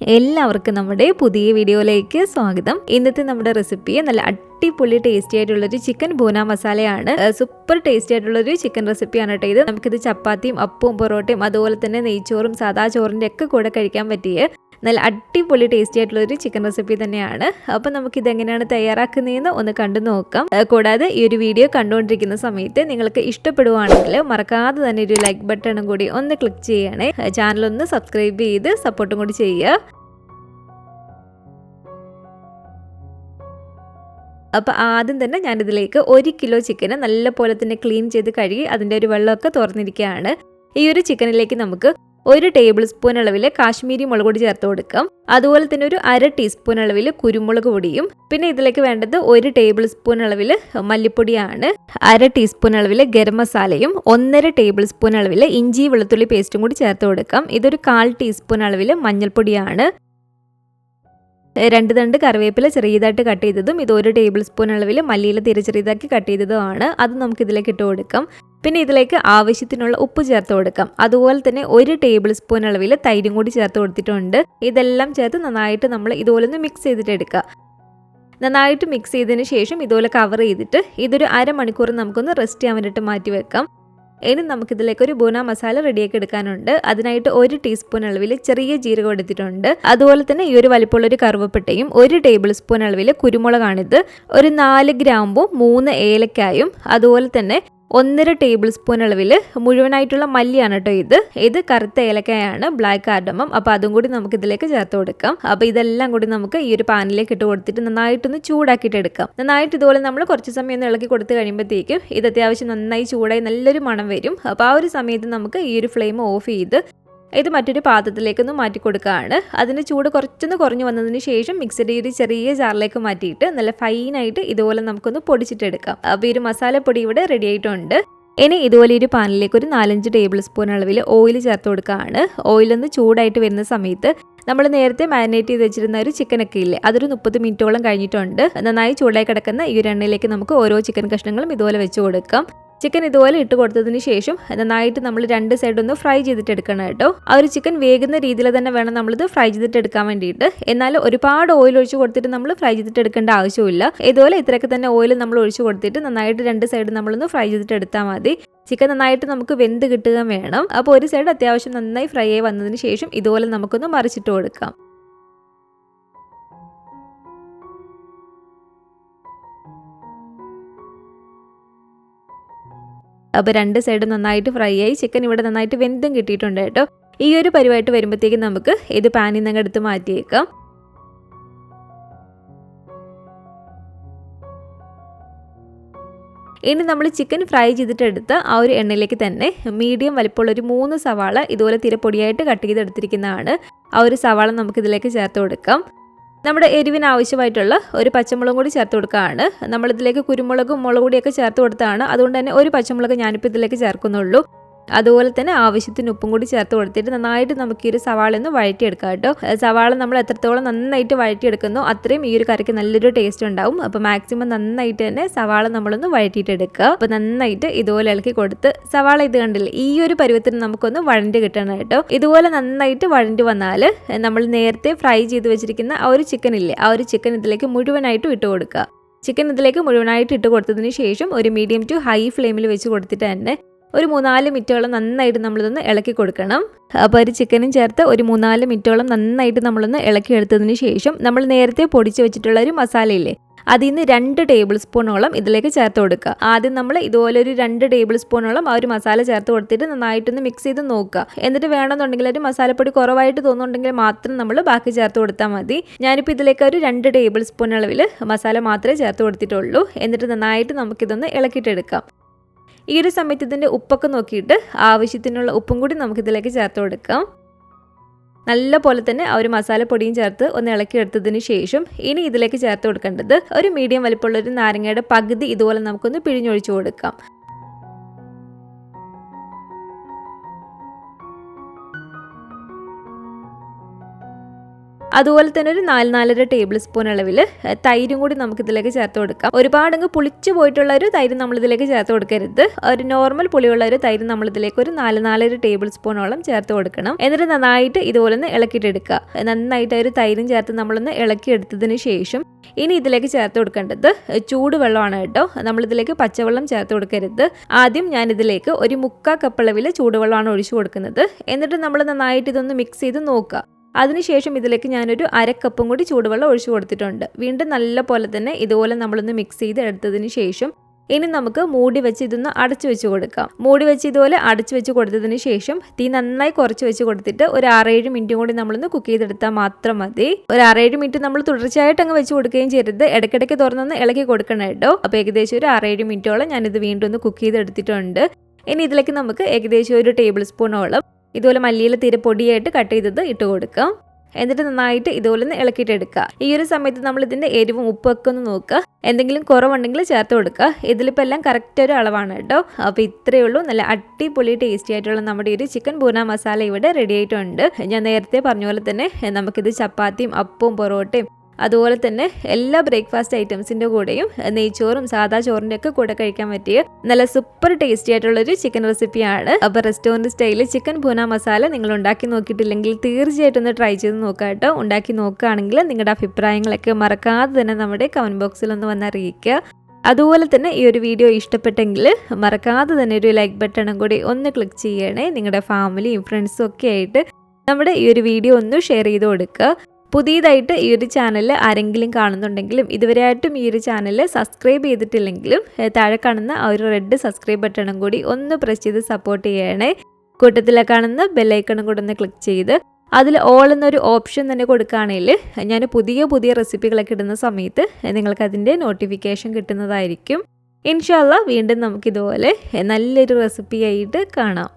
എല്ലാവർക്കും നമ്മുടെ പുതിയ വീഡിയോയിലേക്ക് സ്വാഗതം. ഇന്നത്തെ നമ്മുടെ റെസിപ്പി നല്ല അടിപൊളി ടേസ്റ്റി ആയിട്ടുള്ളൊരു ചിക്കൻ ബൂന മസാലയാണ്. സൂപ്പർ ടേസ്റ്റി ആയിട്ടുള്ളൊരു ചിക്കൻ റെസിപ്പിയാണ് കേട്ടോ ഇത്. നമുക്കിത് ചപ്പാത്തിയും അപ്പവും പൊറോട്ടയും അതുപോലെ തന്നെ നെയ്ച്ചോറും സാദാ ചോറിൻ്റെ ഒക്കെ കൂടെ കഴിക്കാൻ പറ്റിയ നല്ല അടിപൊളി ടേസ്റ്റി ആയിട്ടുള്ളൊരു ചിക്കൻ റെസിപ്പി തന്നെയാണ്. അപ്പം നമുക്കിത് എങ്ങനെയാണ് തയ്യാറാക്കുന്നതെന്ന് ഒന്ന് കണ്ടു നോക്കാം. കൂടാതെ ഈ ഒരു വീഡിയോ കണ്ടുകൊണ്ടിരിക്കുന്ന സമയത്ത് നിങ്ങൾക്ക് ഇഷ്ടപ്പെടുവാണെങ്കിൽ മറക്കാതെ തന്നെ ഒരു ലൈക്ക് ബട്ടണും കൂടി ഒന്ന് ക്ലിക്ക് ചെയ്യണേ. ചാനലൊന്ന് സബ്സ്ക്രൈബ് ചെയ്ത് സപ്പോർട്ടും കൂടി ചെയ്യുക. അപ്പോൾ ആദ്യം തന്നെ ഞാനിതിലേക്ക് 1 കിലോ ചിക്കന് നല്ല പോലെ തന്നെ ക്ലീൻ ചെയ്ത് കഴുകി അതിൻ്റെ ഒരു വെള്ളമൊക്കെ തുറന്നിരിക്കുകയാണ്. ഈ ഒരു ചിക്കനിലേക്ക് നമുക്ക് 1 ടേബിൾ സ്പൂൺ അളവിൽ കാശ്മീരി മുളക് പൊടി ചേർത്ത് കൊടുക്കാം. അതുപോലെ തന്നെ ഒരു 1/2 ടീസ്പൂൺ അളവിൽ കുരുമുളക് പൊടിയും, പിന്നെ ഇതിലേക്ക് വേണ്ടത് 1 ടേബിൾ സ്പൂൺ അളവിൽ മല്ലിപ്പൊടിയാണ്, 1/2 ടീസ്പൂൺ അളവിൽ ഗരം മസാലയും 1/2 ടേബിൾ സ്പൂൺ അളവിൽ ഇഞ്ചി വെളുത്തുള്ളി പേസ്റ്റും കൂടി ചേർത്ത് കൊടുക്കാം. ഇതൊരു 1/4 ടീസ്പൂൺ അളവിൽ മഞ്ഞൾപ്പൊടിയാണ്, 2 തണ്ട് കറിവേപ്പില ചെറിയതായിട്ട് കട്ട് ചെയ്തതും, ഇത് 1 ടേബിൾ സ്പൂൺ അളവിൽ മല്ലിയില തീരെ ചെറിയതാക്കി കട്ട് ചെയ്തതുമാണ്. അത് നമുക്ക് ഇതിലേക്ക് ഇട്ട് കൊടുക്കാം. പിന്നെ ഇതിലേക്ക് ആവശ്യത്തിനുള്ള ഉപ്പ് ചേർത്ത് കൊടുക്കാം. അതുപോലെ തന്നെ 1 ടേബിൾ സ്പൂൺ അളവിൽ തൈരും കൂടി ചേർത്ത് കൊടുത്തിട്ടുണ്ട്. ഇതെല്ലാം ചേർത്ത് നന്നായിട്ട് നമ്മൾ ഇതുപോലെ ഒന്ന് മിക്സ് ചെയ്തിട്ട് എടുക്കുക. നന്നായിട്ട് മിക്സ് ചെയ്തതിന് ശേഷം ഇതുപോലെ കവർ ചെയ്തിട്ട് ഇതൊരു അരമണിക്കൂർ നമുക്കൊന്ന് റെസ്റ്റ് ചെയ്യാൻ വേണ്ടിയിട്ട് മാറ്റി വെക്കാം. ഇനി നമുക്കിതിലേക്ക് ഒരു ബൂന മസാല റെഡിയാക്കി എടുക്കാനുണ്ട്. അതിനായിട്ട് 1 ടീസ്പൂൺ അളവിൽ ചെറിയ ജീരകം എടുത്തിട്ടുണ്ട്. അതുപോലെ തന്നെ ഈ ഒരു വലിപ്പമുള്ളൊരു കറുവപ്പട്ടയും 1 ടേബിൾ സ്പൂൺ അളവിൽ കുരുമുളകാണിത്, ഒരു 4 ഗ്രാമ്പും 3 ഏലക്കായും, അതുപോലെ തന്നെ 1/2 ടേബിൾ സ്പൂൺ അളവിൽ മുഴുവനായിട്ടുള്ള മല്ലിയാണ് കേട്ടോ ഇത് കറുത്ത ഏലക്കായാണ്, ബ്ലാക്ക് കാർഡമം. അപ്പോൾ അതും കൂടി നമുക്ക് ഇതിലേക്ക് ചേർത്ത് കൊടുക്കാം. അപ്പോൾ ഇതെല്ലാം കൂടി നമുക്ക് ഈ ഒരു പാനിലേക്ക് ഇട്ട് കൊടുത്തിട്ട് നന്നായിട്ടൊന്ന് ചൂടാക്കിയിട്ട് എടുക്കാം. നന്നായിട്ട് ഇതുപോലെ നമ്മൾ കുറച്ച് സമയം ഒന്ന് ഇളക്കി കൊടുത്ത് കഴിയുമ്പോഴത്തേക്കും ഇത് അത്യാവശ്യം നന്നായി ചൂടായി നല്ലൊരു മണം വരും. അപ്പോൾ ആ ഒരു സമയത്ത് നമുക്ക് ഈ ഒരു ഫ്ലെയിം ഓഫ് ചെയ്ത് ഇത് മറ്റൊരു പാത്രത്തിലേക്കൊന്ന് മാറ്റി കൊടുക്കുകയാണ്. അതിൻ്റെ ചൂട് കുറച്ചൊന്ന് കുറഞ്ഞു വന്നതിന് ശേഷം മിക്സിയുടെ ഒരു ചെറിയ ജാറിലേക്ക് മാറ്റിയിട്ട് നല്ല ഫൈനായിട്ട് ഇതുപോലെ നമുക്കൊന്ന് പൊടിച്ചിട്ടെടുക്കാം. അപ്പോൾ ഈ ഒരു മസാലപ്പൊടി ഇവിടെ റെഡി ആയിട്ടുണ്ട്. ഇനി ഇതുപോലെ ഒരു പാനിലേക്ക് ഒരു 4-5 ടേബിൾ സ്പൂൺ അളവിൽ ഓയിൽ ചേർത്ത് കൊടുക്കുകയാണ്. ഓയിലൊന്ന് ചൂടായിട്ട് വരുന്ന സമയത്ത് നമ്മൾ നേരത്തെ മാരിനേറ്റ് ചെയ്ത് വെച്ചിരുന്ന ഒരു ചിക്കനൊക്കെ ഇല്ലേ, അതൊരു 30 മിനിറ്റോളം കഴിഞ്ഞിട്ടുണ്ട്. നന്നായി ചൂടായി കിടക്കുന്ന ഈ ഒരു എണ്ണയിലേക്ക് നമുക്ക് ഓരോ ചിക്കൻ കഷ്ണങ്ങളും ഇതുപോലെ വെച്ച് കൊടുക്കാം. ചിക്കൻ ഇതുപോലെ ഇട്ട് കൊടുത്തതിന് ശേഷം നന്നായിട്ട് നമ്മൾ 2 സൈഡ് ഒന്ന് ഫ്രൈ ചെയ്തിട്ട് എടുക്കണം കേട്ടോ. ആ ഒരു ചിക്കൻ വേകുന്ന രീതിയിൽ തന്നെ വേണം നമ്മളിത് ഫ്രൈ ചെയ്തിട്ട് എടുക്കാൻ വേണ്ടിയിട്ട്. എന്നാൽ ഒരുപാട് ഓയിൽ ഒഴിച്ച് കൊടുത്തിട്ട് നമ്മൾ ഫ്രൈ ചെയ്തിട്ട് എടുക്കേണ്ട ആവശ്യമില്ല. ഇതുപോലെ ഇത്രയൊക്കെ തന്നെ ഓയിൽ നമ്മൾ ഒഴിച്ച് കൊടുത്തിട്ട് നന്നായിട്ട് 2 സൈഡ് നമ്മളൊന്ന് ഫ്രൈ ചെയ്തിട്ട് എടുത്താൽ മതി. ചിക്കൻ നന്നായിട്ട് നമുക്ക് വെന്ത് കിട്ടുക വേണം. അപ്പോൾ ഒരു സൈഡ് അത്യാവശ്യം നന്നായി ഫ്രൈ ആയി വന്നതിന് ശേഷം ഇതുപോലെ നമുക്കൊന്ന് മറിച്ചിട്ട് കൊടുക്കാം. അപ്പോൾ 2 സൈഡ് നന്നായിട്ട് ഫ്രൈ ആയി ചിക്കൻ ഇവിടെ നന്നായിട്ട് വെന്തും കിട്ടിയിട്ടുണ്ട് കേട്ടോ. ഈ ഒരു പരിവായിട്ട് വരുമ്പോഴത്തേക്കും നമുക്ക് ഇത് പാനിൽ നിന്ന് എടുത്ത് മാറ്റിയേക്കാം. ഇനി നമ്മൾ ചിക്കൻ ഫ്രൈ ചെയ്തിട്ട് എടുത്ത് ആ ഒരു എണ്ണയിലേക്ക് തന്നെ മീഡിയം വലിപ്പമുള്ള ഒരു 3 സവാള ഇതുപോലെ തീരെ പൊടിയായിട്ട് കട്ട് ചെയ്തെടുത്തിരിക്കുന്നതാണ്. ആ ഒരു സവാള നമുക്കിതിലേക്ക് ചേർത്ത് കൊടുക്കാം. നമ്മുടെ എരിവിന് ആവശ്യമായിട്ടുള്ള ഒരു പച്ചമുളകും കൂടി ചേർത്ത് കൊടുക്കുകയാണ്. നമ്മളിതിലേക്ക് കുരുമുളകും മുളക് പൊടിയൊക്കെ ചേർത്ത് കൊടുത്താണ്. അതുകൊണ്ട് തന്നെ ഒരു പച്ചമുളക് ഞാനിപ്പോൾ ഇതിലേക്ക് ചേർക്കുന്നുള്ളൂ. അതുപോലെ തന്നെ ആവശ്യത്തിന് ഉപ്പും കൂടി ചേർത്ത് കൊടുത്തിട്ട് നന്നായിട്ട് നമുക്ക് ഈ ഒരു സവാള ഒന്ന് വഴറ്റിയെടുക്കാം കേട്ടോ. സവാള നമ്മൾ എത്രത്തോളം നന്നായിട്ട് വഴറ്റിയെടുക്കുന്നോ അത്രയും ഈ ഒരു കറിക്ക് നല്ലൊരു ടേസ്റ്റ് ഉണ്ടാവും. അപ്പോൾ മാക്സിമം നന്നായിട്ട് തന്നെ സവാള നമ്മളൊന്ന് വഴറ്റിയിട്ടെടുക്കുക. അപ്പോൾ നന്നായിട്ട് ഇതുപോലെ ഇളക്കി കൊടുത്ത് സവാള ഇത് കണ്ടില്ലേ, ഈ ഒരു പരുവത്തിന് നമുക്കൊന്ന് വഴണ്ടി കിട്ടണം കേട്ടോ. ഇതുപോലെ നന്നായിട്ട് വഴണ്ടി വന്നാൽ നമ്മൾ നേരത്തെ ഫ്രൈ ചെയ്ത് വെച്ചിരിക്കുന്ന ആ ഒരു ചിക്കൻ ഇല്ലേ, ആ ഒരു ചിക്കൻ ഇതിലേക്ക് മുഴുവനായിട്ടും ഇട്ട് കൊടുക്കുക. ചിക്കൻ ഇതിലേക്ക് മുഴുവനായിട്ട് ഇട്ട് കൊടുത്തതിന് ശേഷം ഒരു മീഡിയം ടു ഹൈ ഫ്ലെയിമിൽ വെച്ച് കൊടുത്തിട്ട് തന്നെ ഒരു 3-4 മിനിറ്റോളം നന്നായിട്ട് നമ്മളിതൊന്ന് ഇളക്കി കൊടുക്കണം. അപ്പോൾ ഒരു ചിക്കനും ചേർത്ത് ഒരു 3-4 മിനിറ്റോളം നന്നായിട്ട് നമ്മളൊന്ന് ഇളക്കി എടുത്തതിന് ശേഷം നമ്മൾ നേരത്തെ പൊടിച്ച് വെച്ചിട്ടുള്ള ഒരു മസാലയില്ലേ, അതിൽ നിന്ന് 2 ടേബിൾ സ്പൂണോളം ഇതിലേക്ക് ചേർത്ത് കൊടുക്കുക. ആദ്യം നമ്മൾ ഇതുപോലെ ഒരു 2 ടേബിൾ സ്പൂണോളം ആ ഒരു മസാല ചേർത്ത് കൊടുത്തിട്ട് നന്നായിട്ടൊന്ന് മിക്സ് ചെയ്ത് നോക്കുക. എന്നിട്ട് വേണമെന്നുണ്ടെങ്കിൽ ഒരു മസാലപ്പൊടി കുറവായിട്ട് തോന്നുന്നുണ്ടെങ്കിൽ മാത്രം നമ്മൾ ബാക്കി ചേർത്ത് കൊടുത്താൽ മതി. ഞാനിപ്പോൾ ഇതിലേക്ക് ഒരു 2 ടേബിൾ സ്പൂൺ അളവിൽ മസാല മാത്രമേ ചേർത്ത് കൊടുത്തിട്ടുള്ളൂ. എന്നിട്ട് നന്നായിട്ട് നമുക്കിതൊന്ന് ഇളക്കിയിട്ടെടുക്കാം. ഈ ഒരു സമയത്ത് ഇതിൻ്റെ ഉപ്പൊക്കെ നോക്കിയിട്ട് ആവശ്യത്തിനുള്ള ഉപ്പും കൂടി നമുക്കിതിലേക്ക് ചേർത്ത് കൊടുക്കാം. നല്ല പോലെ തന്നെ ആ ഒരു മസാലപ്പൊടിയും ചേർത്ത് ഒന്ന് ഇളക്കി എടുത്തതിന് ശേഷം ഇനി ഇതിലേക്ക് ചേർത്ത് കൊടുക്കേണ്ടത് ഒരു മീഡിയം വലിപ്പമുള്ള ഒരു നാരങ്ങയുടെ പകുതി ഇതുപോലെ നമുക്കൊന്ന് പിഴിഞ്ഞൊഴിച്ചു കൊടുക്കാം. അതുപോലെ തന്നെ ഒരു 4-4.5 ടേബിൾ സ്പൂൺ അളവിൽ തൈരും കൂടി നമുക്കിതിലേക്ക് ചേർത്ത് കൊടുക്കാം. ഒരുപാടങ്ങ് പുളിച്ചു പോയിട്ടുള്ള ഒരു തൈര് നമ്മളിതിലേക്ക് ചേർത്ത് കൊടുക്കരുത്. ഒരു നോർമൽ പുളിയുള്ള ഒരു തൈര് നമ്മളിതിലേക്ക് ഒരു 4-4.5 ടേബിൾ സ്പൂണോളം ചേർത്ത് കൊടുക്കണം. എന്നിട്ട് നന്നായിട്ട് ഇതുപോലെ ഒന്ന് ഇളക്കിയിട്ടെടുക്കുക. നന്നായിട്ട് ഒരു തൈരും ചേർത്ത് നമ്മളൊന്ന് ഇളക്കിയെടുത്തതിന് ശേഷം ഇനി ഇതിലേക്ക് ചേർത്ത് കൊടുക്കേണ്ടത് ചൂടുവെള്ളമാണ് കേട്ടോ. നമ്മളിതിലേക്ക് പച്ചവെള്ളം ചേർത്ത് കൊടുക്കരുത്. ആദ്യം ഞാനിതിലേക്ക് ഒരു 3/4 കപ്പ് അളവിൽ ചൂടുവെള്ളമാണ് ഒഴിച്ചു കൊടുക്കുന്നത്. എന്നിട്ട് നമ്മൾ നന്നായിട്ട് ഇതൊന്ന് മിക്സ് ചെയ്ത് നോക്കുക. അതിനുശേഷം ഇതിലേക്ക് ഞാനൊരു 1/2 കപ്പും കൂടി ചൂടുവെള്ളം ഒഴിച്ചു കൊടുത്തിട്ടുണ്ട്. വീണ്ടും നല്ല പോലെ തന്നെ ഇതുപോലെ നമ്മളൊന്ന് മിക്സ് ചെയ്ത് എടുത്തതിന് ശേഷം ഇനി നമുക്ക് മൂടി വെച്ച് ഇതൊന്ന് അടച്ചു വെച്ച് കൊടുക്കാം. മൂടി വെച്ച് ഇതുപോലെ അടച്ചു വെച്ച് കൊടുത്തതിന് ശേഷം തീ നന്നായി കുറച്ച് വെച്ച് കൊടുത്തിട്ട് ഒരു 6-7 മിനിറ്റും കൂടി നമ്മളൊന്ന് കുക്ക് ചെയ്തെടുത്താൽ മാത്രം മതി. ഒരു 6-7 മിനിറ്റ് നമ്മൾ തുടർച്ചയായിട്ട് അങ്ങ് വെച്ച് കൊടുക്കുകയും ചെയ്യരുത്. ഇടയ്ക്കിടയ്ക്ക് തുറന്നൊന്ന് ഇളക്കി കൊടുക്കണം കേട്ടോ. അപ്പോൾ ഏകദേശം ഒരു 6-7 മിനിറ്റോളം ഞാനിത് വീണ്ടും ഒന്ന് കുക്ക് ചെയ്തെടുത്തിട്ടുണ്ട്. ഇനി ഇതിലേക്ക് നമുക്ക് ഏകദേശം ഒരു ടേബിൾ സ്പൂണോളം ഇതുപോലെ മല്ലിയില തീരെ പൊടിയായിട്ട് കട്ട് ചെയ്തത് ഇട്ട് കൊടുക്കാം. എന്നിട്ട് നന്നായിട്ട് ഇതുപോലെ ഒന്ന് ഇളക്കിയിട്ടെടുക്കുക. ഈ ഒരു സമയത്ത് നമ്മൾ ഇതിൻ്റെ എരിവും ഉപ്പൊക്കെ ഒന്ന് നോക്കുക. എന്തെങ്കിലും കുറവുണ്ടെങ്കിൽ ചേർത്ത് കൊടുക്കുക. ഇതിലിപ്പോൾ എല്ലാം കറക്റ്റ് ഒരു അളവാണ് കേട്ടോ. അപ്പോൾ ഇത്രയേ ഉള്ളൂ. നല്ല അടിപൊളി ടേസ്റ്റി ആയിട്ടുള്ള നമ്മുടെ ഒരു ചിക്കൻ ബൂന മസാല ഇവിടെ റെഡി ആയിട്ടുണ്ട്. ഞാൻ നേരത്തെ പറഞ്ഞ പോലെ തന്നെ നമുക്കിത് ചപ്പാത്തിയും അപ്പവും പൊറോട്ടയും അതുപോലെ തന്നെ എല്ലാ ബ്രേക്ക്ഫാസ്റ്റ് ഐറ്റംസിൻ്റെ കൂടെയും നെയ്ച്ചോറും സാധാ ചോറിൻ്റെ ഒക്കെ കൂടെ കഴിക്കാൻ പറ്റിയ നല്ല സൂപ്പർ ടേസ്റ്റി ആയിട്ടുള്ളൊരു ചിക്കൻ റെസിപ്പിയാണ്. അപ്പോൾ റെസ്റ്റോറൻറ്റ് സ്റ്റൈലിൽ ചിക്കൻ ബൂന മസാല നിങ്ങൾ ഉണ്ടാക്കി നോക്കിയിട്ടില്ലെങ്കിൽ തീർച്ചയായിട്ടും ഒന്ന് ട്രൈ ചെയ്ത് നോക്കുക കേട്ടോ. ഉണ്ടാക്കി നോക്കുകയാണെങ്കിൽ നിങ്ങളുടെ അഭിപ്രായങ്ങളൊക്കെ മറക്കാതെ തന്നെ നമ്മുടെ കമൻറ്റ് ബോക്സിൽ ഒന്ന് വന്നറിയിക്കുക. അതുപോലെ തന്നെ ഈ ഒരു വീഡിയോ ഇഷ്ടപ്പെട്ടെങ്കിൽ മറക്കാതെ തന്നെ ഒരു ലൈക്ക് ബട്ടണും കൂടി ഒന്ന് ക്ലിക്ക് ചെയ്യണേ. നിങ്ങളുടെ ഫാമിലിയും ഫ്രണ്ട്സും ഒക്കെ ആയിട്ട് നമ്മുടെ ഈ ഒരു വീഡിയോ ഒന്ന് ഷെയർ ചെയ്ത് കൊടുക്കുക. പുതിയതായിട്ട് ഈ ഒരു ചാനൽ ആരെങ്കിലും കാണുന്നുണ്ടെങ്കിലും ഇതുവരെയായിട്ടും ഈ ഒരു ചാനൽ സബ്സ്ക്രൈബ് ചെയ്തിട്ടില്ലെങ്കിലും താഴെ കാണുന്ന ആ ഒരു റെഡ് സബ്സ്ക്രൈബ് ബട്ടണും കൂടി ഒന്ന് പ്രസ് ചെയ്ത് സപ്പോർട്ട് ചെയ്യണേ. കൂട്ടത്തിലെ കാണുന്ന ബെല്ലൈക്കണും കൂടെ ഒന്ന് ക്ലിക്ക് ചെയ്ത് അതിൽ ഓൾ എന്നൊരു ഓപ്ഷൻ തന്നെ കൊടുക്കുകയാണെങ്കിൽ ഞാൻ പുതിയ റെസിപ്പികളൊക്കെ ഇടുന്ന സമയത്ത് നിങ്ങൾക്ക് അതിൻ്റെ നോട്ടിഫിക്കേഷൻ കിട്ടുന്നതായിരിക്കും. ഇൻഷാ അല്ലാഹ് വീണ്ടും നമുക്കിതുപോലെ നല്ലൊരു റെസിപ്പിയായിട്ട് കാണാം.